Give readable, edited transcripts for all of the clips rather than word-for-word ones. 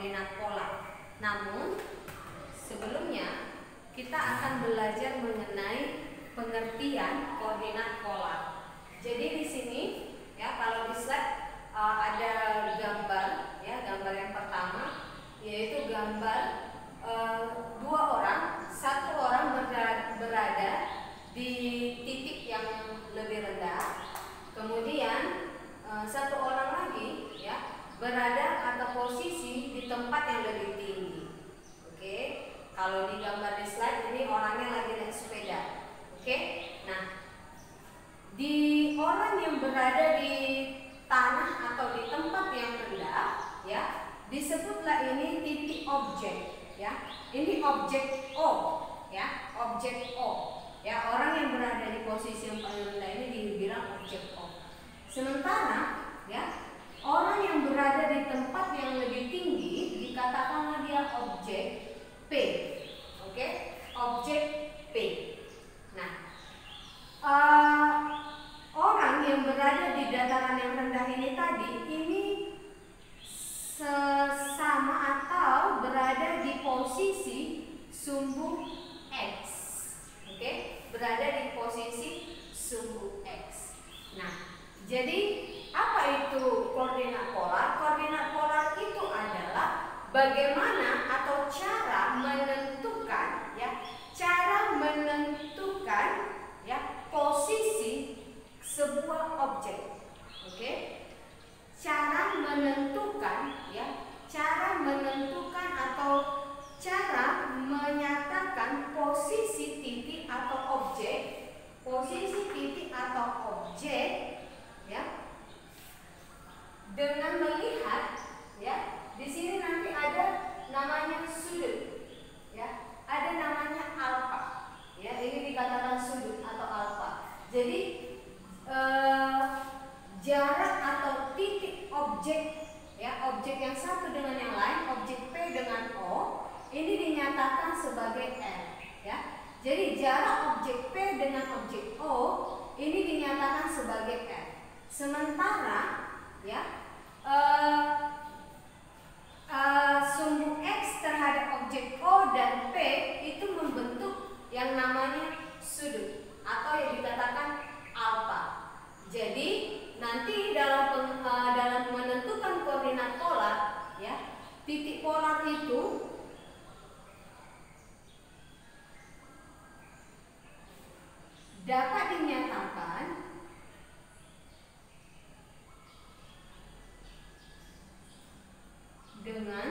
koordinat polar. Namun sebelumnya kita akan belajar mengenai pengertian koordinat polar. Jadi di sini ya, kalau di slide ada gambar ya, gambar yang pertama yaitu gambar dua orang, satu orang berada di titik yang lebih rendah, kemudian satu orang lagi ya berada atau posisi di tempat yang lebih tinggi. Oke, kalau di gambar di slide ini orangnya lagi naik sepeda. Oke, nah di orang yang berada di tanah atau di tempat yang rendah ya, disebutlah ini titik objek ya. Ini objek O ya, objek O ya. Orang yang berada di posisi yang paling rendah ini dibilang objek O. Sementara ya, orang yang berada di tempat yang lebih tinggi dikatakanlah dia objek P. Oke, objek P. Nah, orang yang berada di dataran yang rendah ini tadi ini sesama atau berada di posisi sumbu X. Oke, berada di posisi sumbu X. Nah, jadi apa itu koordinat polar? Koordinat polar itu adalah bagaimana atau cara menentukan ya, cara menentukan ya posisi sebuah objek. Oke? Cara menentukan ya, cara menentukan atau cara menyatakan posisi titik atau objek, posisi titik atau objek ya, dengan melihat ya, di sini nanti ada namanya sudut ya, ada namanya alfa ya, ini dikatakan sudut atau alfa. Jadi jarak atau titik objek ya, objek yang satu dengan yang lain, objek P dengan O ini dinyatakan sebagai R ya. Jadi jarak objek P dengan objek O ini dinyatakan sebagai R. Sementara ya, sumbu X terhadap objek O dan P itu membentuk yang namanya sudut atau yang dikatakan alfa. Jadi nanti dalam menentukan koordinat polar ya, titik polar itu dapat dinyatakan dengan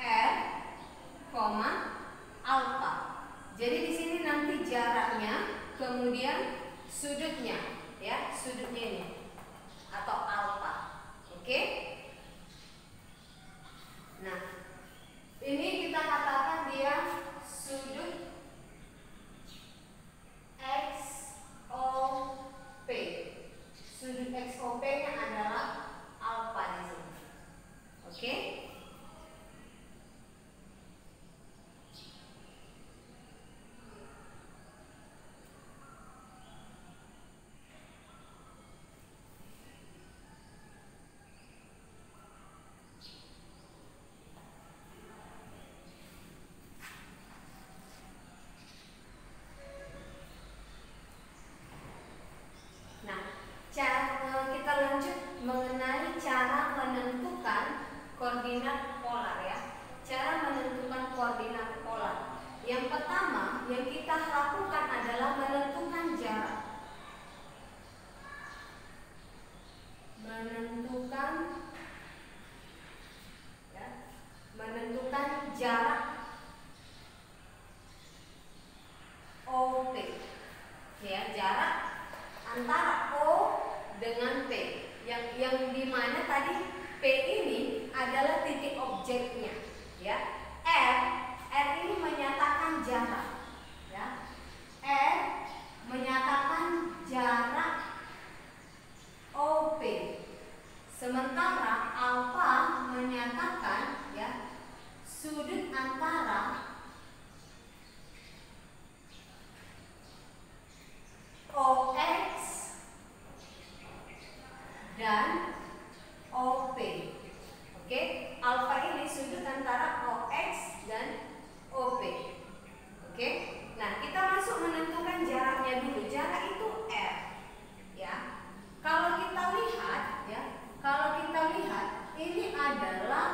R, alfa. Jadi di sini nanti jaraknya, kemudian sudutnya, ya, sudutnya ini atau alfa. Oke? Nah, ini kita katakan dia sudut XOP. Sudut XOP-nya adalah alfa di sini. Oke? Kita lanjut mengenai cara menentukan koordinat polar ya. Cara menentukan koordinat polar. Yang pertama yang kita lakukan adalah menentukan jarak. Menentukan jarak OP. Ya, jarak antara O dengan P, yang dimana tadi P ini adalah titik objeknya, ya. R ini menyatakan jarak, ya. R menyatakan jarak OP, sementara alfa menyatakan ya sudut antara OX dan OP. Oke, alfa ini sudut antara OX dan OP. Oke, nah kita masuk menentukan jaraknya dulu. Jarak itu R. Ya, kalau kita lihat, ini adalah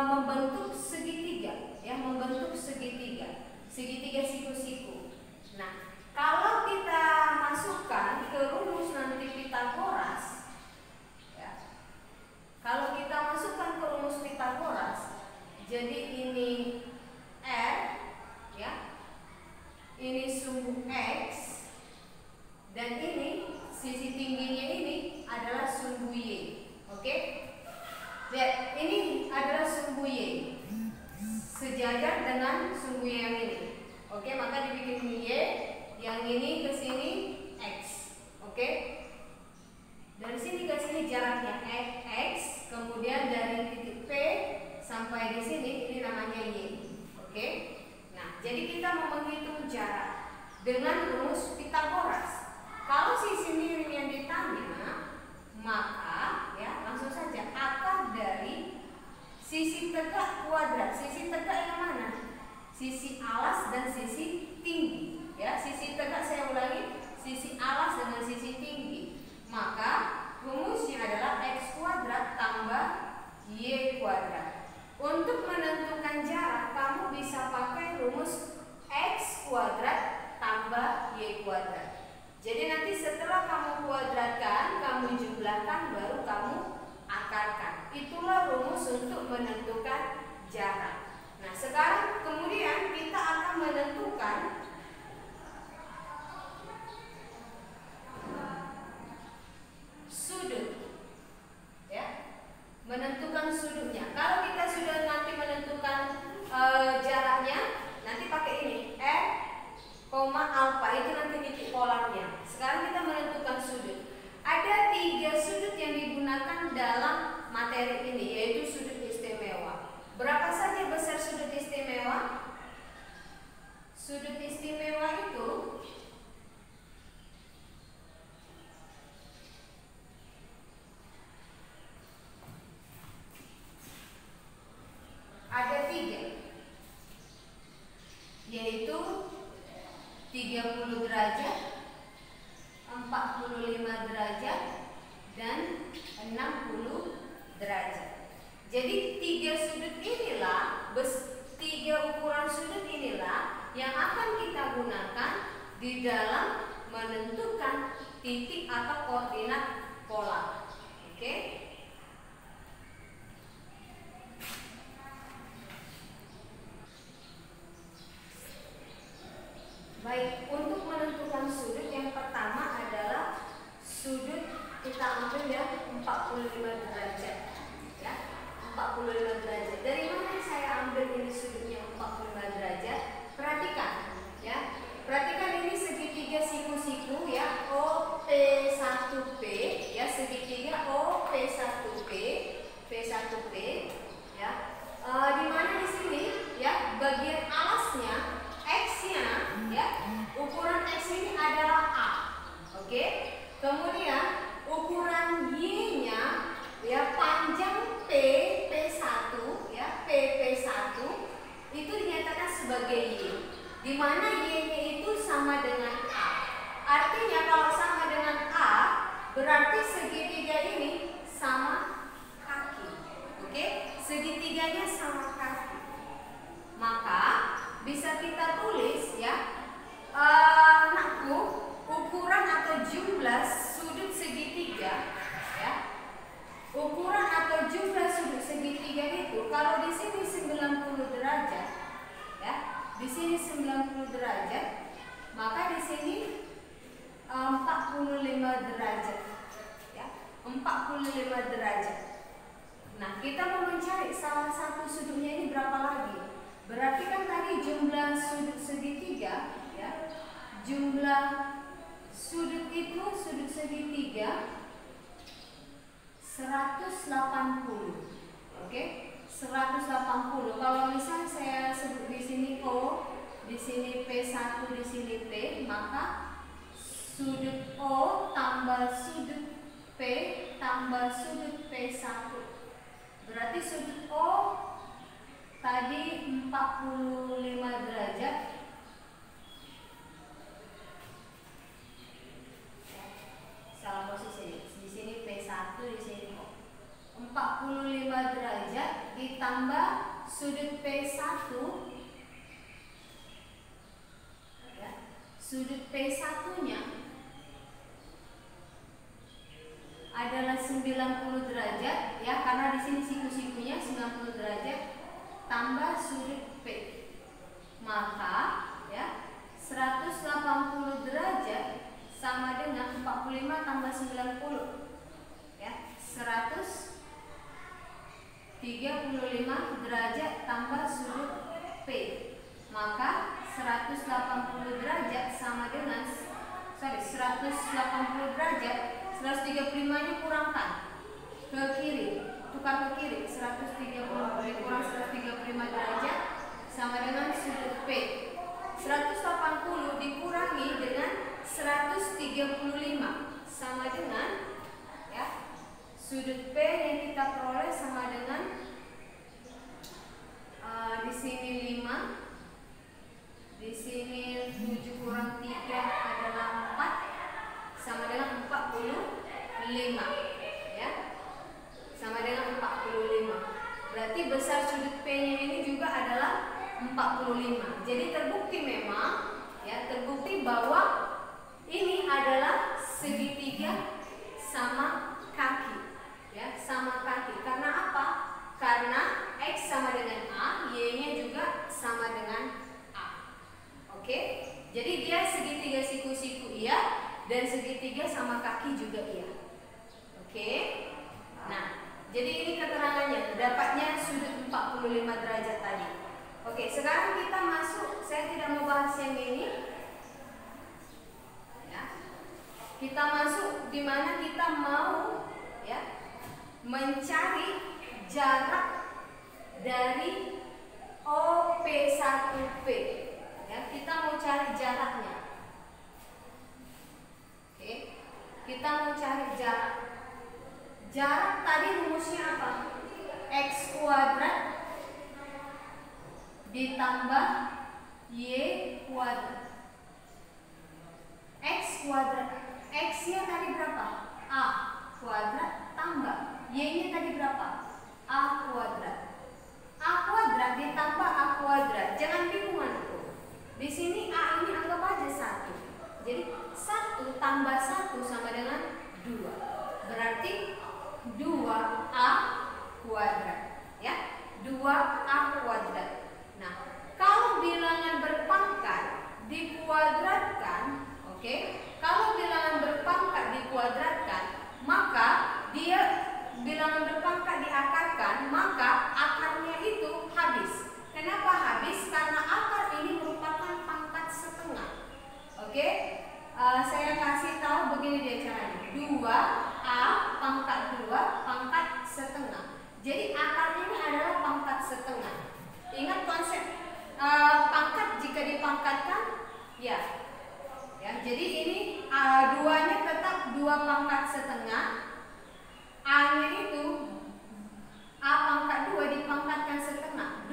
membentuk segitiga, ya, membentuk segitiga siku-siku. Nah, kalau kita masukkan ke rumus nanti Pitagoras, ya, kalau kita masukkan ke rumus Pitagoras, jadi ini R, ya, ini sumbu X, dan ini sisi tingginya ini adalah sumbu Y. Oke, lihat, ini adalah sumbu Y sejajar dengan sumbu Y yang ini. Oke, maka dibikin Y, yang ini ke sini X. Oke, dari sini ke sini jaraknya X, kemudian dari titik P sampai di sini ini namanya Y. Oke, nah jadi kita mau menghitung jarak dengan rumus Pitagoras. Kalau sisi miring yang ditanya, maka ya langsung saja akar dari sisi tegak kuadrat. Sisi tegak yang mana? Sisi alas dan sisi tinggi. Ya, sisi tegak saya ulangi, sisi alas dengan sisi tinggi. Maka rumusnya adalah X kuadrat tambah Y kuadrat. Untuk menentukan jarak, kamu bisa pakai rumus X kuadrat tambah Y kuadrat. Jadi nanti setelah kamu kuadratkan, kamu jumlahkan, baru kamu akarkan. Itulah rumus untuk menentukan jarak. Nah, sekarang kemudian kita akan menentukan sudut. Ya. Menentukan sudutnya. Kalau kita sudah nanti menentukan jaraknya, nanti pakai ini R, alfa, itu nanti titik polarnya. Sekarang kita menentukan sudut. Ada 3 sudut yang digunakan dalam materi ini, yaitu sudut istimewa. Berapa saja besar sudut istimewa? Sudut istimewa itu ada 3, yaitu 30 derajat, 45 derajat, dan 60 derajat. Jadi 3 sudut inilah, 3 ukuran sudut inilah yang akan kita gunakan di dalam menentukan titik atau koordinat polar. Oke? Baik, untuk menentukan sudut yang pertama adalah sudut, kita ambil ya 45 derajat. Ya, 45 derajat. Dari mana saya ambil ini sudutnya 45 derajat? Perhatikan, ya. Perhatikan ini segitiga siku-siku ya, OP1P, ya, segitiga OP1P, P1P, ya. Di mana di sini ya, bagian alasnya X-nya, ya, ukuran X ini adalah A. Oke. Kemudian ukuran Y-nya ya, panjang P1, ya, P1 itu dinyatakan sebagai Y. Di mana Y-nya itu sama dengan A. Artinya kalau sama dengan A, berarti segitiga ini sama kaki. Oke? Segitiganya sama kaki. Maka bisa kita tulis ya, anakku, ukuran atau jumlah sudut segitiga, ya, ukuran atau jumlah sudut segitiga itu, kalau di sini 90 derajat, ya, di sini 90 derajat, maka di sini 45 derajat, ya, 45 derajat. Nah, kita mau mencari salah satu sudutnya ini berapa lagi? Berarti kan tadi jumlah sudut segitiga, ya, jumlah sudut itu, sudut segitiga 180. Oke? 180. Kalau misal saya sebut di sini O, di sini P1, di sini P, maka sudut O tambah sudut P tambah sudut P1. Berarti sudut O tadi 45 derajat. Salah posisi. Di sini P1, di sini O. 45 derajat ditambah sudut P1. Ya. Sudut P1-nya adalah 90 derajat ya, karena di sini siku-sikunya 90 derajat tambah sudut P. Maka ya 180 derajat sama dengan 45 tambah 90 ya, 135 derajat tambah sudut P. Maka 180 derajat sama dengan 180 derajat 135-nya kurangkan ke kiri, tukar ke kiri. 130 kurang 135 derajat sama dengan sudut P. 180 dikurangi dengan 135 sama dengan ya, sudut P yang kita peroleh sama dengan di sini 5, di sini 7 kurang 3 adalah 4 sama dengan 45 ya, sama dengan 45. Berarti besar sudut P-nya ini juga adalah 45. Jadi terbukti memang ya, terbukti bahwa ini adalah segitiga sama kaki ya, sama kaki. Karena apa? Karena X sama dengan A, Y-nya juga sama dengan A. Oke? Jadi dia segitiga siku-siku iya, dan segitiga sama kaki juga iya. Oke? Nah, jadi ini keterangannya, dapatnya sudut 45 derajat tadi. Oke, sekarang kita masuk, saya tidak mau bahas yang ini. Ya. Kita masuk di mana kita mau ya, mencari jarak dari OP1P. Ya, kita mau cari jaraknya. Oke, kita mau cari jarak. Jarak tadi rumusnya apa? X kuadrat ditambah Y kuadrat. X kuadrat. X-nya tadi berapa? A kuadrat tambah Y-nya tadi berapa? A kuadrat. A kuadrat ditambah A kuadrat. Jangan bingungan tuh. Di sini A ini anggap aja 1. Jadi 1 tambah 1 sama dengan 2. Berarti 2A kuadrat. Ya, 2A kuadrat. Nah, kalau bilangan berpangkat dikuadratkan, oke? Kalau bilangan berpangkat dikuadratkan, maka dia bilangan berpangkat diakarkan, maka akarnya itu habis. Kenapa habis? Karena akar ini merupakan pangkat setengah. Oke? Saya kasih tahu begini dia caranya. 2A pangkat 2 pangkat setengah. Jadi akarnya ini adalah pangkat setengah. Ingat konsep pangkat jika dipangkatkan, ya. Ya, jadi ini 2-nya tetap 2 pangkat setengah. A-nya itu A pangkat 2 dipangkatkan setengah.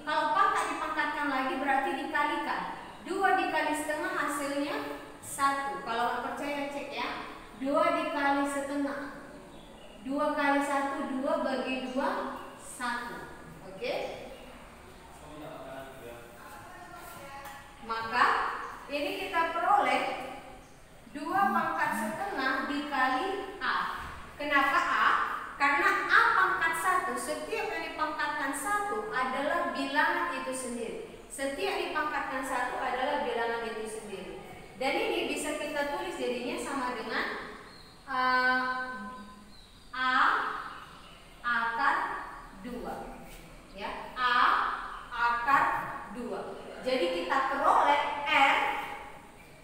Kalau pangkat dipangkatkan lagi berarti dikalikan. 2 dikali setengah hasilnya 1. Kalau nggak percaya cek ya. 2 dikali setengah. 2 kali 1 2 bagi 2 1. Oke? Maka ini kita peroleh 2 pangkat setengah dikali A. Kenapa A? Karena A pangkat 1, setiap yang dipangkatkan 1 adalah bilangan itu sendiri. Setiap dipangkatkan 1 adalah bilangan itu sendiri. Dan ini bisa kita tulis jadinya sama dengan A akar 2. Ya, A akar 2. Jadi kita peroleh R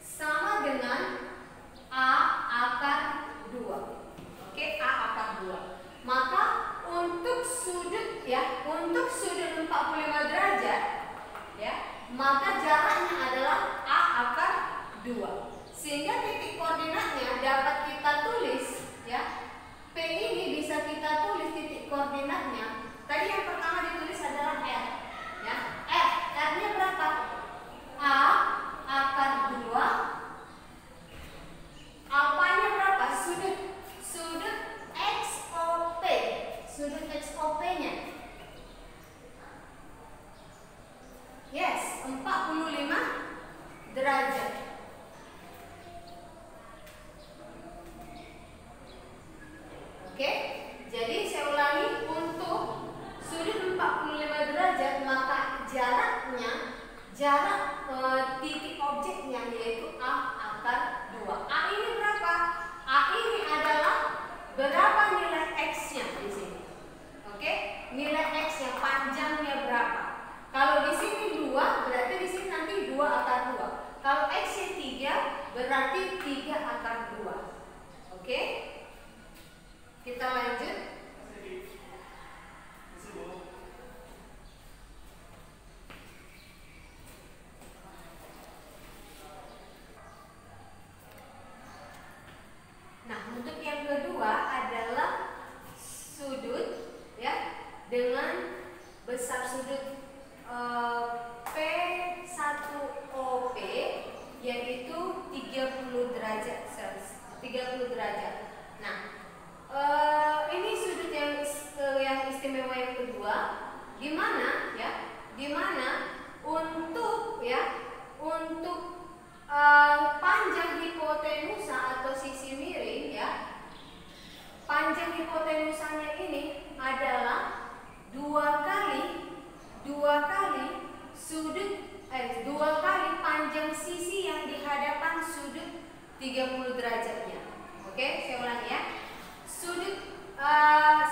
sama dengan A akar 2. Oke, A akar 2. Maka untuk sudut ya, untuk sudut 45 derajat ya, maka jaraknya adalah A akar 2. Sehingga titik koordinatnya dapat kita tulis ya, P jarak titik objeknya yaitu A akar 2. A ini berapa? A ini adalah berapa nilai X-nya di sini? Oke, nilai X-nya, panjangnya berapa? Kalau di sini 2, berarti di sini nanti 2 akar 2. Kalau X-nya 3, berarti 3 akar 2. Oke? Kita lanjut. Nah, untuk yang kedua adalah sudut ya dengan besar sudut P1OP yaitu 30 derajat Celcius. 30 derajat. Nah, ini sudut yang istimewa yang kedua, di mana ya? Di mana untuk panjang hipotenusa atau sisi miring ya. Panjang hipotenusanya ini adalah 2 kali panjang sisi yang di hadapan sudut 30 derajatnya. Oke, saya ulangi ya.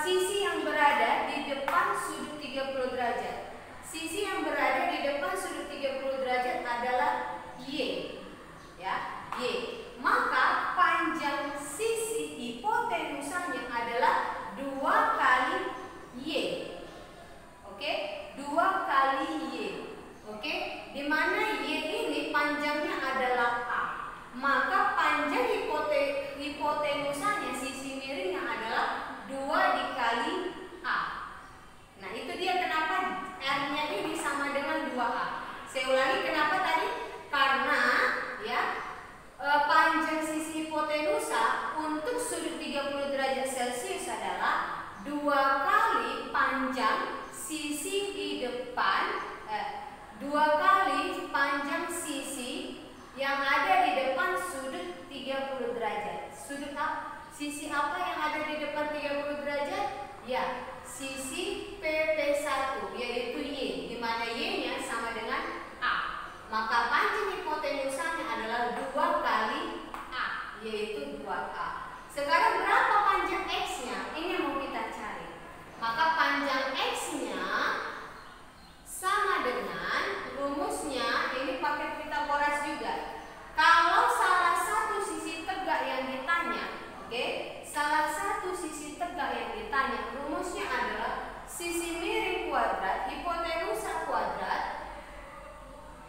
Sisi yang berada di depan sudut 30 derajat. Sisi yang berada di depan sudut 30 derajat adalah Y. Ya, Y. Maka panjang sisi hipotenusanya adalah 2 kali Y. Oke, 2 kali Y. Oke, di mana Y ini panjangnya adalah A. Maka panjang hipotenusanya sisi miringnya adalah 2 dikali A. Nah, itu dia kenapa R-nya ini sama dengan 2A. Saya ulangi kenapa tadi? Karena ya panjang sisi hipotenusa untuk sudut 30 derajat Celcius adalah 2 kali panjang sisi di depan 2 kali panjang sisi yang ada di depan sudut 30 derajat. Sisi apa yang ada di depan 30 derajat? Ya, sisi PP1 yaitu Y, di mana Y-nya sama dengan A. Maka panjang hipotenusanya adalah 2 kali A, yaitu 2A. Sekarang berapa panjang X-nya? Ini yang mau kita cari. Maka panjang X-nya sama dengan rumusnya, ini pakai Pythagoras juga. Kalau salah satu sisi tegak yang ditanya, oke, salah satu sisi tegak yang ditanya, rumusnya adalah sisi miring kuadrat hipotenusa kuadrat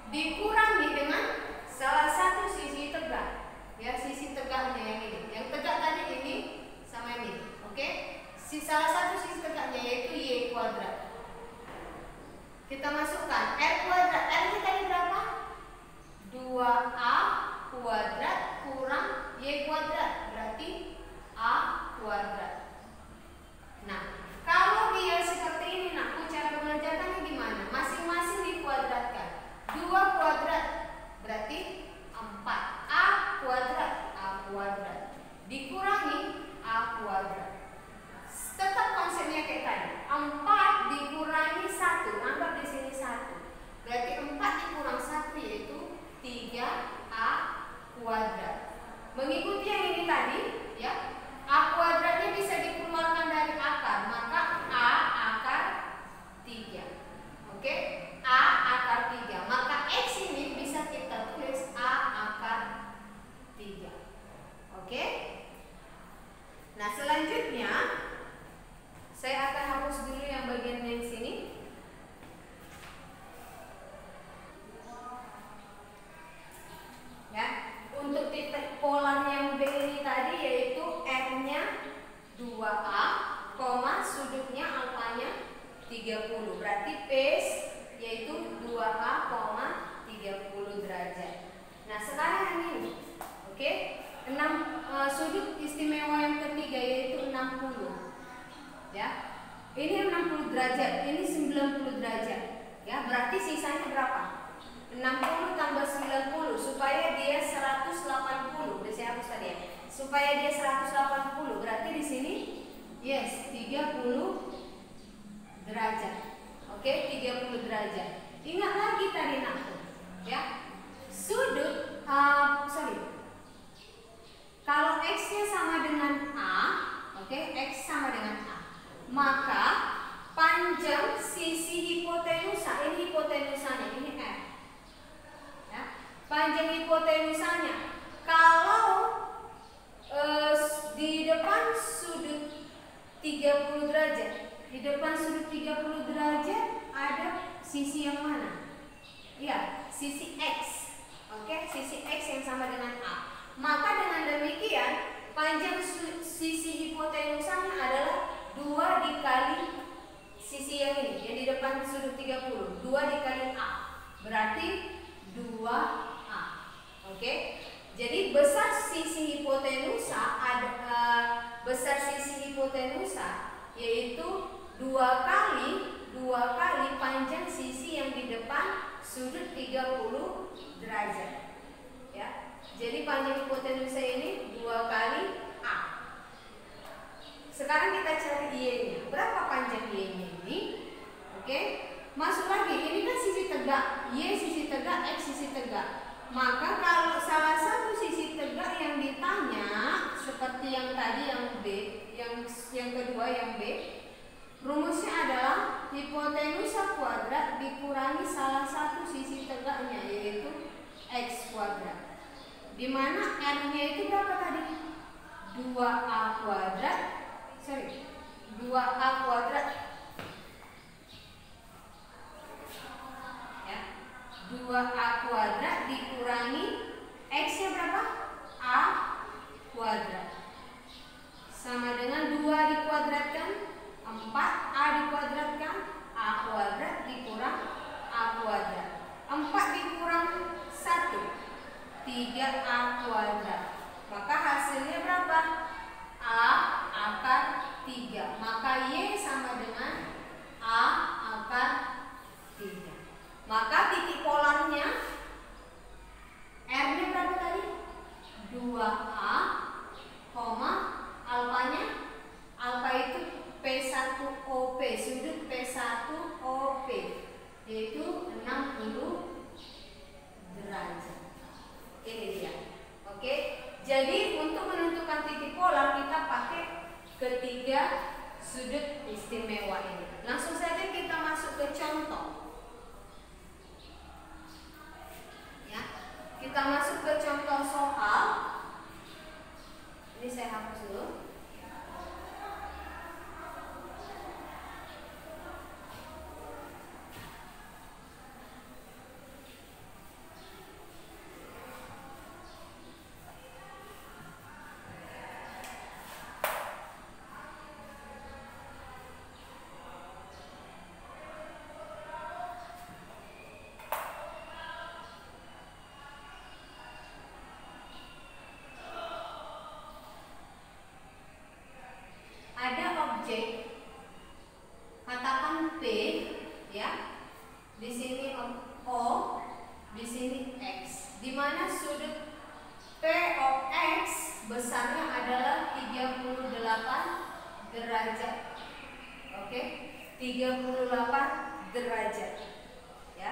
dikurangi dengan salah satu sisi tegak. Ya, sisi tegaknya yang ini. Yang tegak tadi ini sama ini. Oke? Salah satu sisi tegaknya yaitu Y kuadrat. Kita masukkan R kuadrat. R ini tadi berapa? 2A kuadrat kurang Y kuadrat. Berarti A kuadrat. Nah, kalau dia seperti ini, nah, cara mengerjakannya gimana? Masing-masing dikuadratkan. 2 kuadrat berarti 4. A kuadrat dikurangi A kuadrat. Tetap konsepnya kayak tadi. 4 dikurangi 1. Anggap di sini 1. Berarti 4 dikurang 1 yaitu 3A kuadrat. Mengikuti yang ini tadi, ya. A kuadratnya bisa dikeluarkan dari akar, maka A akar 3. Oke? A akar 3. Maka X ini bisa kita tulis A akar 3. Oke? Nah, selanjutnya saya akan hapus dulu yang bagian yang sini. Ya, untuk titik polar yang B ini tadi yaitu R-nya 2A, sudutnya alfanya 30. Berarti base yaitu 2A, 30 derajat. Nah, sekarang yang ini. Oke? Sudut istimewa yang ketiga yaitu 60. Ya. Ini 60 derajat, ini 90 derajat. Ya, berarti sisanya berapa? 60 tambah 90 supaya dia 180. Udah saya hapus tadi ya. Supaya dia 180. Berarti di sini yes, 30 derajat. Oke, 30 derajat. Ingat lagi tadi nak. Ya, sudut kalau x-nya sama dengan A, oke, x sama dengan A, maka panjang sisi hipotenusa, ini hipotenusanya, ini F. Ya, panjang hipotenusanya kalau di depan sudut 30 derajat, di depan sudut 30 derajat ada sisi yang mana? Ya, sisi X. Oke, sisi X yang sama dengan A. Maka dengan demikian panjang sisi hipotenusanya adalah 2 dikali sisi yang ini, yang di depan sudut 30, 2 dikali A, berarti 2A. Oke, jadi besar sisi hipotenusa besar sisi hipotenusa yaitu 2 kali panjang sisi yang di depan sudut 30 derajat. Ya, jadi panjang hipotenusa ini 2 kali A. Sekarang kita cari Y-nya. Berapa panjang Y-nya ini? Oke, masuk lagi. Ini kan sisi tegak. Y sisi tegak, X sisi tegak. Maka kalau salah satu sisi tegak yang ditanya seperti yang tadi yang B, yang kedua yang B, rumusnya adalah hipotenusa kuadrat dikurangi salah satu sisi tegaknya yaitu X kuadrat. Di mana R-nya itu berapa tadi? 2A kuadrat. 2A kuadrat. Ya. 2A kuadrat dikurangi X-nya berapa? A kuadrat. Sama dengan 2 dikuadratkan 4, A dikuadratkan A kuadrat dikurang A kuadrat. 4 dikurang 1, 3A kuadrat. Maka hasilnya berapa? A akar 3. Maka Y sama dengan A akar 3. Maka titik polarnya R-nya berapa tadi? 2A, alfanya, alfa itu P1OP, sudut P1OP, yaitu 60 derajat. Ini dia. Oke, jadi untuk menentukan titik polar kita pakai ketiga sudut istimewa ini. Langsung saja kita masuk ke contoh. Ya, kita masuk ke contoh soal. Ini saya hapus dulu. Katakan P, ya. Di sini O, di sini X. Di mana sudut POX besarnya adalah 38 derajat. Oke, 38 derajat. Ya.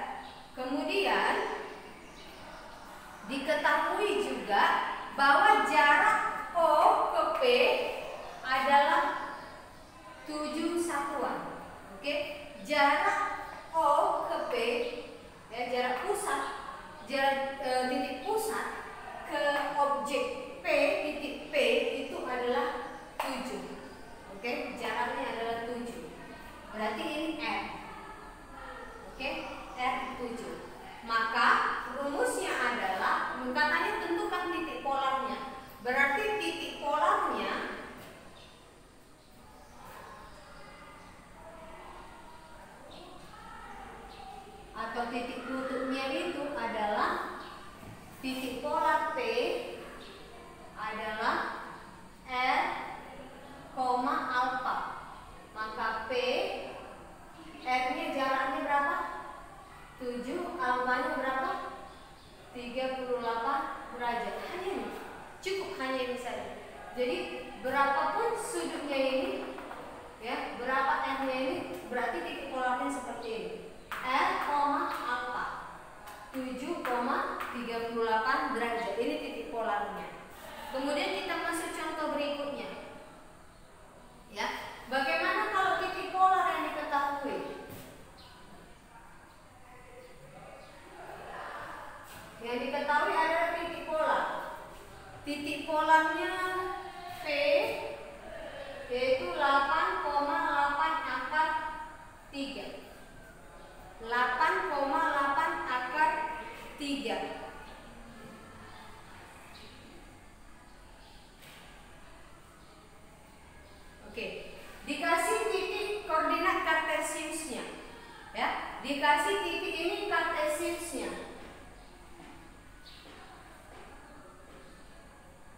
Kemudian diketahui juga bahwa jarak O ke P adalah 7 satuan. Oke, jarak O ke P, ya, jarak pusat, titik pusat ke objek P, titik P itu adalah 7. Oke, jaraknya adalah 7. Berarti ini R. Oke, R 7. Maka rumusnya adalah, katanya tentukan titik polarnya. Berarti titik polarnya atau titik tutupnya itu adalah titik polar P adalah R, alfa. Maka P 3. 8,8 akar 3. Oke, dikasih titik koordinat kartesiusnya, ya, dikasih titik ini kartesiusnya,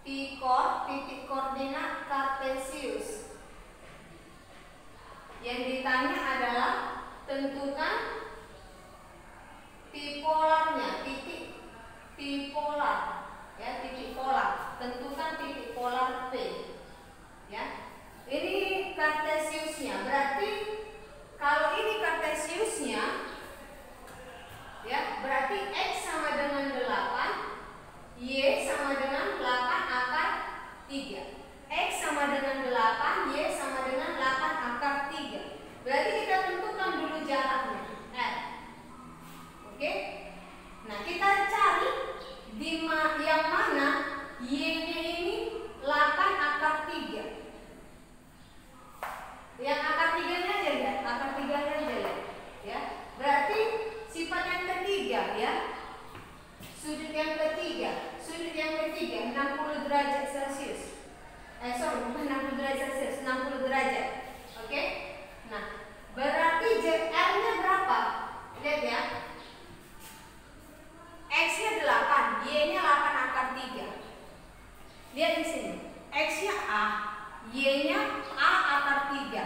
titik koordinat kartesius. Yang ditanya adalah tentukan tipolarnya, titik tipolar, ya, titik polar, tentukan titik polar P, ya. Ini kartesiusnya, berarti kalau ini kartesiusnya, ya, berarti X sama dengan 8, Y sama dengan 8 akar 3. X sama dengan 8, Y sama dengan 8 akar 3. Berarti kita tentukan dulu jaraknya, R. Oke? Nah, kita cari yang mana Y-nya ini 8 akar 3. Yang akar 3-nya aja lihat, akar 3-nya aja lihat, ya. Berarti sifat yang ketiga, ya. Sudut yang ketiga, 60 derajat Celcius. Bukan 60 derajat Celcius, 60 derajat. Oke? Nah, berarti R-nya berapa? Lihat ya. X-nya 8, Y-nya 8 akar 3. Lihat di sini. X-nya A, Y-nya A akar 3.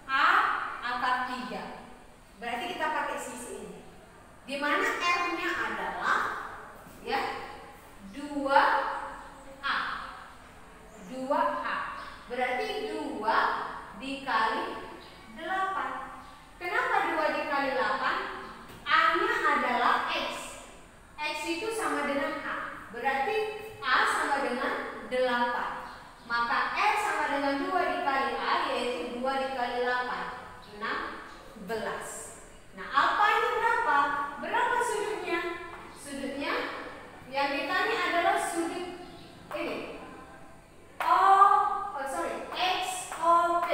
A akar 3. Berarti kita pakai sisi ini. Di mana R-nya adalah, ya, 2A. 2A. Berarti 2 dikali 8. Kenapa 2 dikali 8? A-nya adalah X. X itu sama dengan A. Berarti A sama dengan 8. Maka R sama dengan 2 dikali A, yaitu 2 dikali 8, 16. Nah, alfanya berapa? Berapa sudutnya? Sudutnya yang ditanya adalah sudut ini. XOP.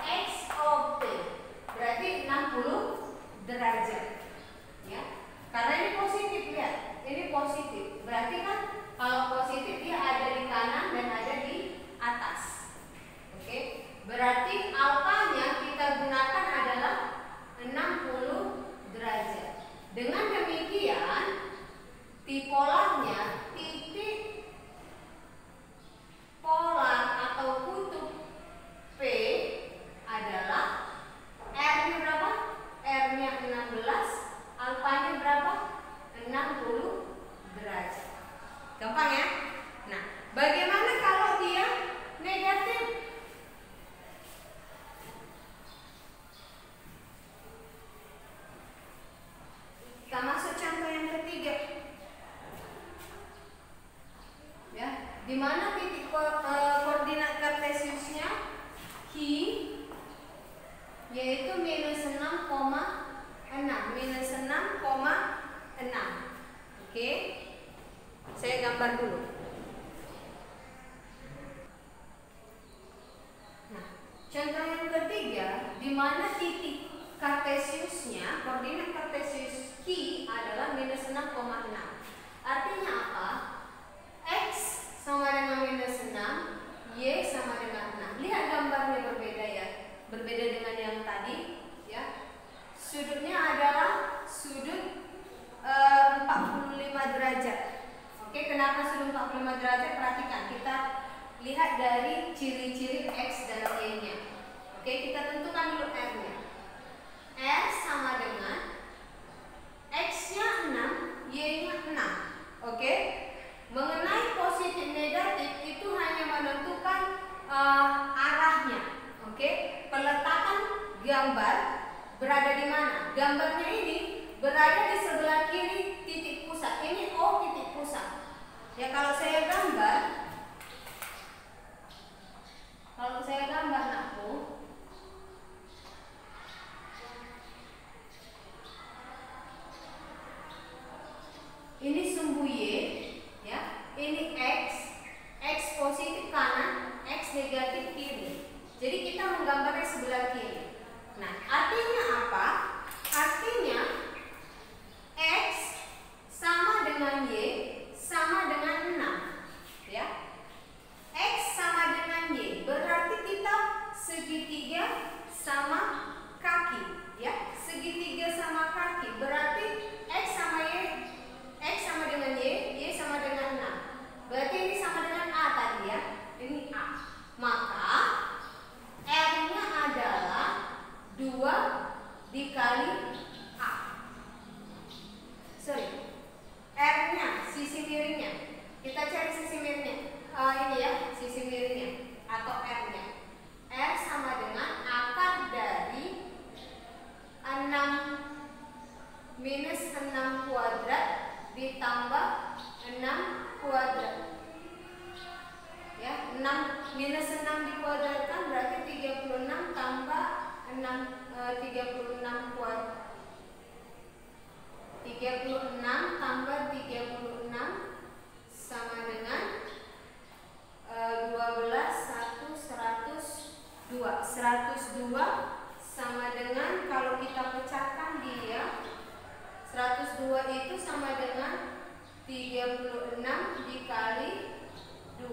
XOP. Berarti 60 derajat. Ya. Karena ini positif, lihat. Ini positif. Berarti kan kalau positif dia ada di kanan dan ada di atas. Oke? Berarti alfanya kita gunakan adalah 60 derajat. Dengan demikian, tipolarnya, titik polar atau kutub P adalah R-nya berapa? R-nya 16, alfanya berapa? 60 derajat. Gampang ya? Nah, bagaimana kalau dia negatif? Kita masuk contoh yang ketiga. Ya, di mana titik koordinat kartesiusnya? Q, yaitu minus 6,6. Minus 6,6. Oke, saya gambar dulu. Nah, contoh yang ketiga, di mana titik kartesiusnya, koordinat kartesius Q adalah minus 6,6. Artinya apa? X sama dengan minus 6, Y sama dengan 6. Lihat gambarnya berbeda ya. Berbeda dengan yang tadi, ya. Sudutnya adalah sudut 45 derajat. Oke, kenapa sudut 45 derajat? Perhatikan, kita lihat dari ciri-ciri X dan Y-nya. Oke, kita tentukan dulu R-nya. R sama dengan X-nya 6, Y-nya 6. Oke? Mengenai positif negatif itu hanya menentukan arahnya. Oke? Peletakan gambar berada di mana? Gambarnya ini berada di sebelah kiri titik pusat. Ini O titik pusat. Ya, kalau saya gambar nakku, ini sumbu Y, ya. Ini X positif kanan, X negatif kiri. Jadi kita menggambarnya sebelah kiri. Nah, artinya 36 kuadrat. 36 tambah 36 sama dengan 12 102. 102 sama dengan, kalau kita pecahkan dia, 102 itu sama dengan 36 dikali 2.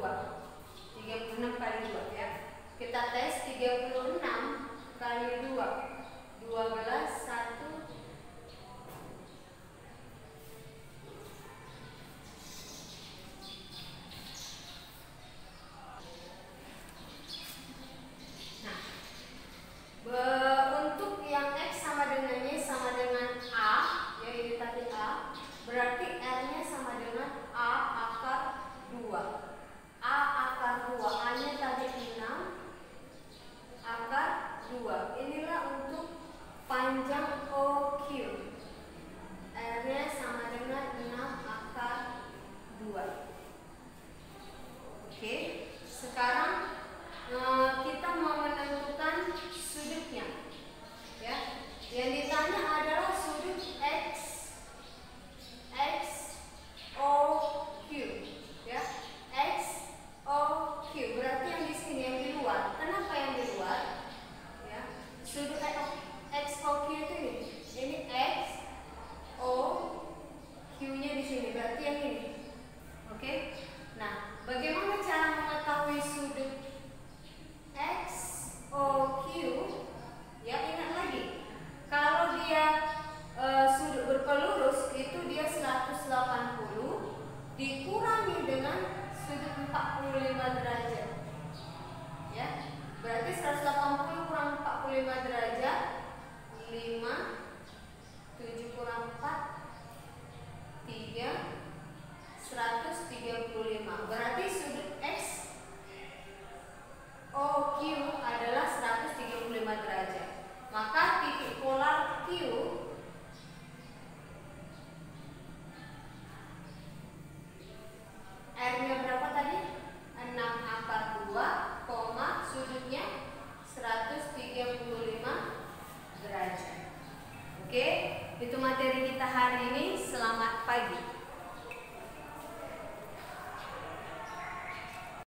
36 kali 2 ya. Kita tes 36